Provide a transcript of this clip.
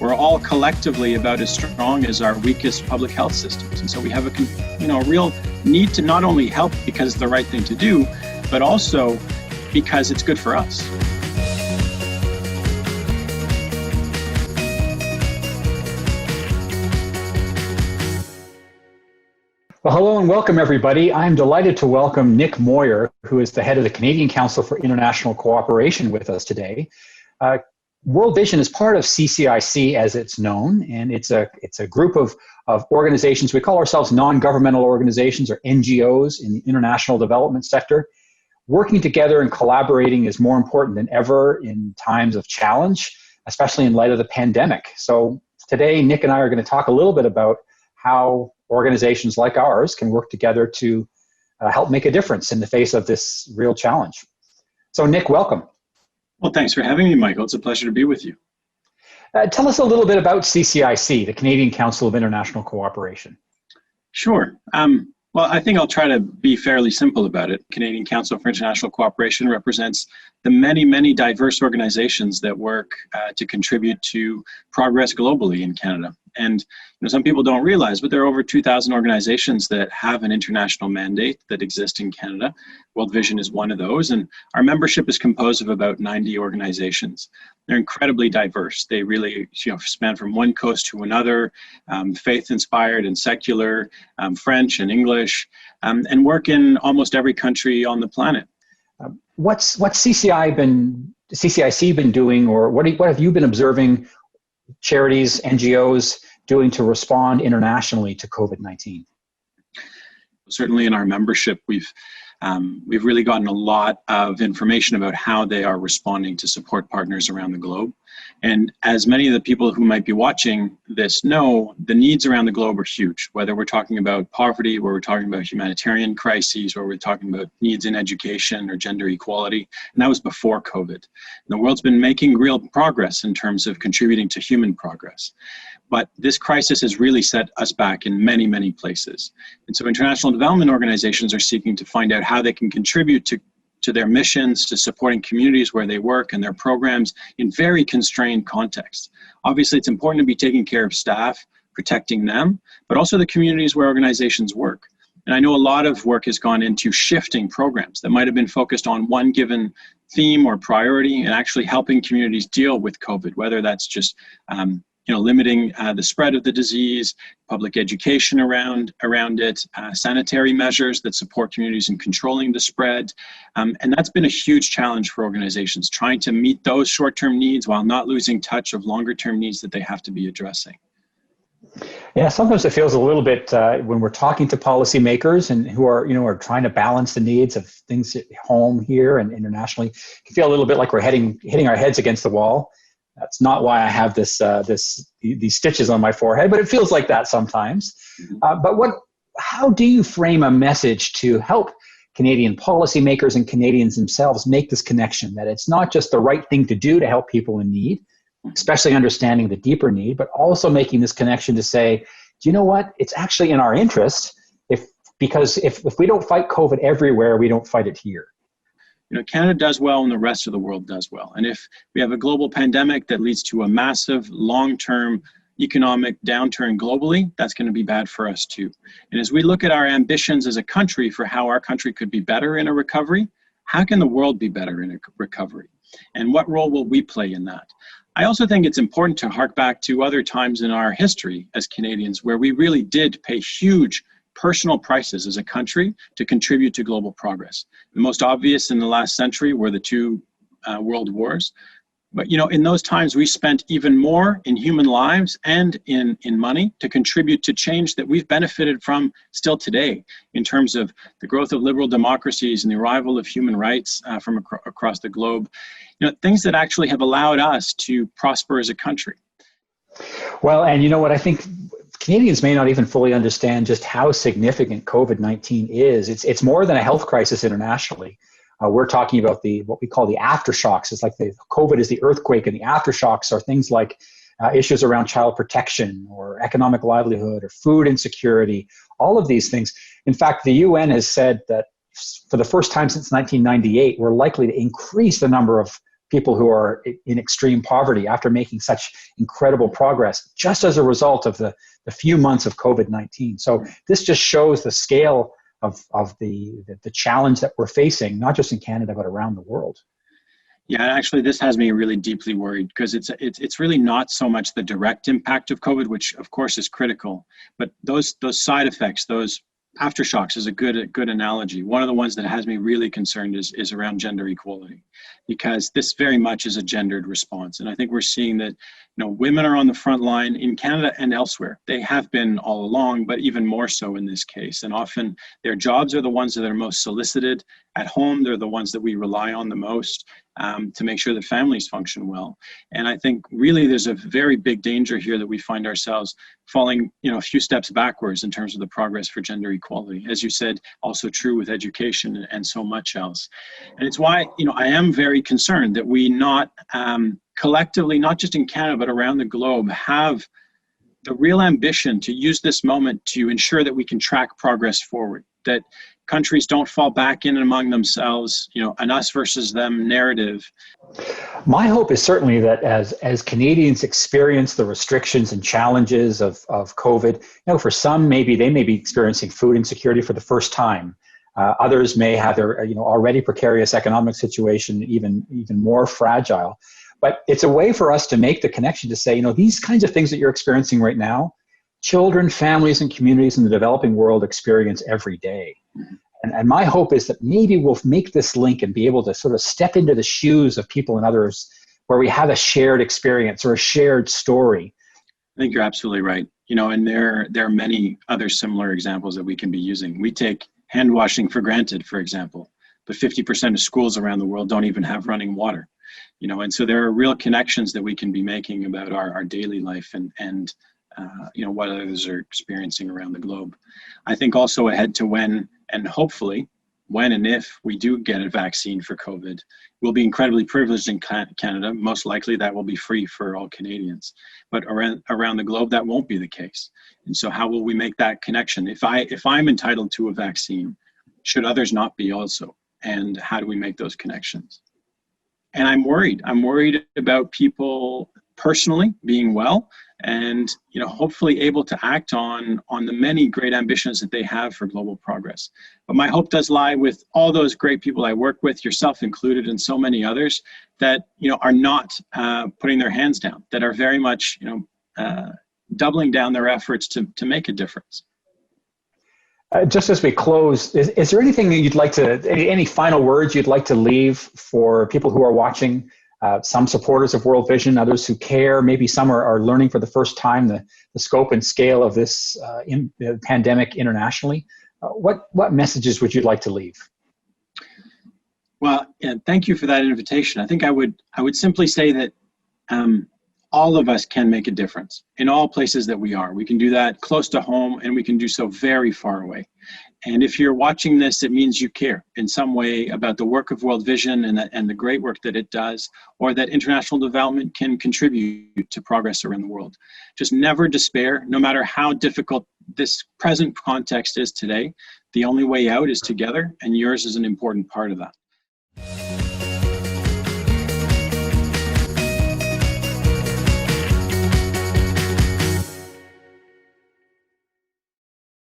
we're all collectively about as strong as our weakest public health systems. And so we have a real need to not only help because it's the right thing to do, but also because it's good for us. Well, hello and welcome, everybody. I'm delighted to welcome Nick Moyer, who is the head of the Canadian Council for International Cooperation, with us today. World Vision is part of CCIC, as it's known, and it's a group of organizations. We call ourselves non-governmental organizations, or NGOs, in the international development sector. Working together and collaborating is more important than ever in times of challenge, especially in light of the pandemic. So today, Nick and I are going to talk a little bit about how organizations like ours can work together to help make a difference in the face of this real challenge. So Nick, welcome. Well, thanks for having me, Michael. It's a pleasure to be with you. Tell us a little bit about CCIC, the Canadian Council of International Cooperation. Sure. Well, I think I'll try to be fairly simple about it. Canadian Council for International Cooperation represents the many, many diverse organizations that work to contribute to progress globally in Canada. And some people don't realize, but there are over 2,000 organizations that have an international mandate that exist in Canada. World Vision is one of those, and our membership is composed of about 90 organizations. They're incredibly diverse. They really span from one coast to another, faith-inspired and secular, French and English, and work in almost every country on the planet. What's CCIC been doing, or what have you been observing charities, NGOs doing to respond internationally to COVID-19? Certainly in our membership, we've really gotten a lot of information about how they are responding to support partners around the globe. And as many of the people who might be watching this know, the needs around the globe are huge, whether we're talking about poverty, where we're talking about humanitarian crises, or we're talking about needs in education or gender equality. And that was before COVID. And the world's been making real progress in terms of contributing to human progress. But this crisis has really set us back in many, many places. And so international development organizations are seeking to find out how they can contribute to their missions, to supporting communities where they work and their programs in very constrained contexts. Obviously, it's important to be taking care of staff, protecting them, but also the communities where organizations work. And I know a lot of work has gone into shifting programs that might have been focused on one given theme or priority and actually helping communities deal with COVID, whether that's just limiting the spread of the disease, public education around it, sanitary measures that support communities in controlling the spread. And that's been a huge challenge for organizations, trying to meet those short-term needs while not losing touch of longer-term needs that they have to be addressing. Yeah, sometimes it feels a little bit when we're talking to policymakers and who are trying to balance the needs of things at home here and internationally, it can feel a little bit like we're hitting our heads against the wall. That's not why I have these stitches on my forehead, but it feels like that sometimes. But how do you frame a message to help Canadian policymakers and Canadians themselves make this connection, that it's not just the right thing to do to help people in need, especially understanding the deeper need, but also making this connection to say, do you know what? It's actually in our interest because if we don't fight COVID everywhere, we don't fight it here. Canada does well and the rest of the world does well. And if we have a global pandemic that leads to a massive long-term economic downturn globally, that's going to be bad for us too. And as we look at our ambitions as a country for how our country could be better in a recovery, how can the world be better in a recovery? And what role will we play in that? I also think it's important to hark back to other times in our history as Canadians where we really did pay huge personal prices as a country to contribute to global progress. The most obvious in the last century were the two world wars. But in those times, we spent even more in human lives and in money to contribute to change that we've benefited from still today in terms of the growth of liberal democracies and the arrival of human rights from across the globe. Things that actually have allowed us to prosper as a country. Well, and you know what, I think Canadians may not even fully understand just how significant COVID-19 is. It's more than a health crisis internationally. We're talking about what we call the aftershocks. It's like COVID is the earthquake, and the aftershocks are things like issues around child protection or economic livelihood or food insecurity, all of these things. In fact, the UN has said that for the first time since 1998, we're likely to increase the number of people who are in extreme poverty after making such incredible progress just as a result of the few months of COVID-19. So this just shows the scale of the challenge that we're facing, not just in Canada, but around the world. Yeah, actually, this has me really deeply worried because it's really not so much the direct impact of COVID, which of course is critical, but those side effects, those aftershocks is a good analogy. One of the ones that has me really concerned is around gender equality, because this very much is a gendered response. And I think we're seeing that, women are on the front line in Canada and elsewhere. They have been all along, but even more so in this case. And often their jobs are the ones that are most solicited. At home, they're the ones that we rely on the most to make sure that families function well. And I think really there's a very big danger here that we find ourselves falling, a few steps backwards in terms of the progress for gender equality. As you said, also true with education and so much else. And it's why, I am very concerned that we not collectively, not just in Canada, but around the globe, have the real ambition to use this moment to ensure that we can track progress forward, that countries don't fall back in among themselves, an us versus them narrative. My hope is certainly that as Canadians experience the restrictions and challenges of COVID, for some, maybe they may be experiencing food insecurity for the first time. Others may have their already precarious economic situation even more fragile. But it's a way for us to make the connection to say, these kinds of things that you're experiencing right now, children, families, and communities in the developing world experience every day. And my hope is that maybe we'll make this link and be able to sort of step into the shoes of people and others where we have a shared experience or a shared story. I think you're absolutely right. And there are many other similar examples that we can be using. We take hand washing for granted, for example, but 50% of schools around the world don't even have running water. And so there are real connections that we can be making about our daily life and what others are experiencing around the globe. I think also ahead to when, and hopefully when and if we do get a vaccine for COVID, we'll be incredibly privileged in Canada. Most likely that will be free for all Canadians. But around the globe, that won't be the case. And so how will we make that connection? If I'm entitled to a vaccine, should others not be also? And how do we make those connections? And I'm worried. I'm worried about people personally being well and hopefully able to act on the many great ambitions that they have for global progress. But my hope does lie with all those great people I work with, yourself included, and so many others that are not putting their hands down, that are very much doubling down their efforts to make a difference. Just as we close, is there anything that you'd like to, any final words you'd like to leave for people who are watching, some supporters of World Vision, others who care, maybe some are learning for the first time the scope and scale of this pandemic internationally? What messages would you like to leave? Well, thank you for that invitation. I think I would simply say that all of us can make a difference in all places that we are. We can do that close to home, and we can do so very far away. And if you're watching this, it means you care in some way about the work of World Vision and the great work that it does, or that international development can contribute to progress around the world. Just never despair, no matter how difficult this present context is today. The only way out is together, and yours is an important part of that.